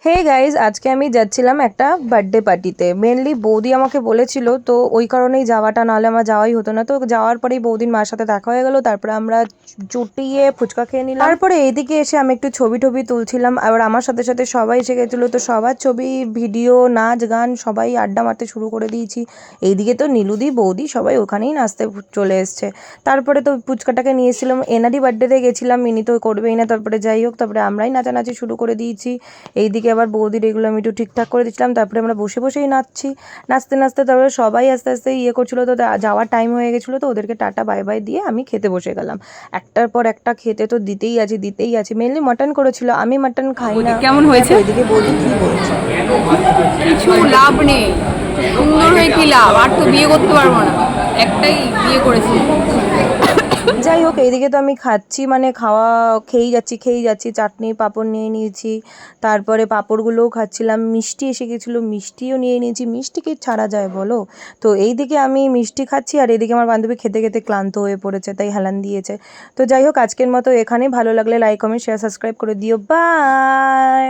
Hey guys, আজকে আমি যাচ্ছিলাম একটা বার্থডে পার্টিতে। মেনলি বৌদি আমাকে বলেছিল, তো ওই কারণেই যাওয়াটা, নাহলে আমার যাওয়াই হতো না। তো যাওয়ার পরেই বৌদির মার সাথে দেখা হয়ে গেল, তারপরে আমরা চুটিয়ে ফুচকা খেয়ে নিলাম। তারপরে এইদিকে এসে আমি একটু ছবি টবি তুলছিলাম, আবার আমার সাথে সাথে সবাই এসে গেছিলো, তো সবার ছবি, ভিডিও, নাচ গান সবাই আড্ডা মারতে শুরু করে দিয়েছি। এইদিকে তো নীলুদি বৌদি সবাই ওখানেই নাচতে চলে এসছে। তারপরে তো ফুচকাটাকে নিয়েছিলাম, এনারই বার্থডেতে গেছিলাম, মিনি তো করবেই না। তারপরে যাই হোক, তারপরে আমরাই নাচানাচি শুরু করে দিয়েছি। এইদিকে আবার বৌদির এগুলো আমি একটু ঠিকঠাক করে দিচ্ছিলাম, তারপরে আমরা বসে বসেই নাচছি। নাচতে নাচতে তারপরে সবাই আস্তে আস্তে করছিলো, তো যাওয়ার টাইম হয়ে গেছিলো, তো ওদেরকে টাটা বাই বাই দিয়ে আমি খেতে বসে গেলাম। একটার পর একটা খেতে তো দিতেই আছি। মেনলি মাটন করেছিল, আমি মাটন খাই না। কেমন হয়েছে? ওইদিকে বৌদি কি বলছে? কিছু লাভ নেই, সুন্দর হয়ে কি লাভ? আর তো বিয়ে করতে পারবো না, একটাই বিয়ে করেছি। যাই হোক, এইদিকে তো আমি খাচ্ছি, মানে খেয়েই যাচ্ছি। চাটনি পাঁপড় নিয়ে নিয়েছি, তারপরে পাঁপড়গুলোও খাচ্ছিলাম। মিষ্টি এসে গেছিলো, মিষ্টিও নিয়ে নিয়েছি। মিষ্টি কি ছাড়া যায় বলো? তো এইদিকে আমি মিষ্টি খাচ্ছি, আর এইদিকে আমার বান্ধবী খেতে খেতে ক্লান্ত হয়ে পড়েছে, তাই হেলান দিয়েছে। তো যাই হোক, আজকের মতো এখানেই। ভালো লাগলে লাইক কমেন্ট শেয়ার সাবস্ক্রাইব করে দিও। বাই।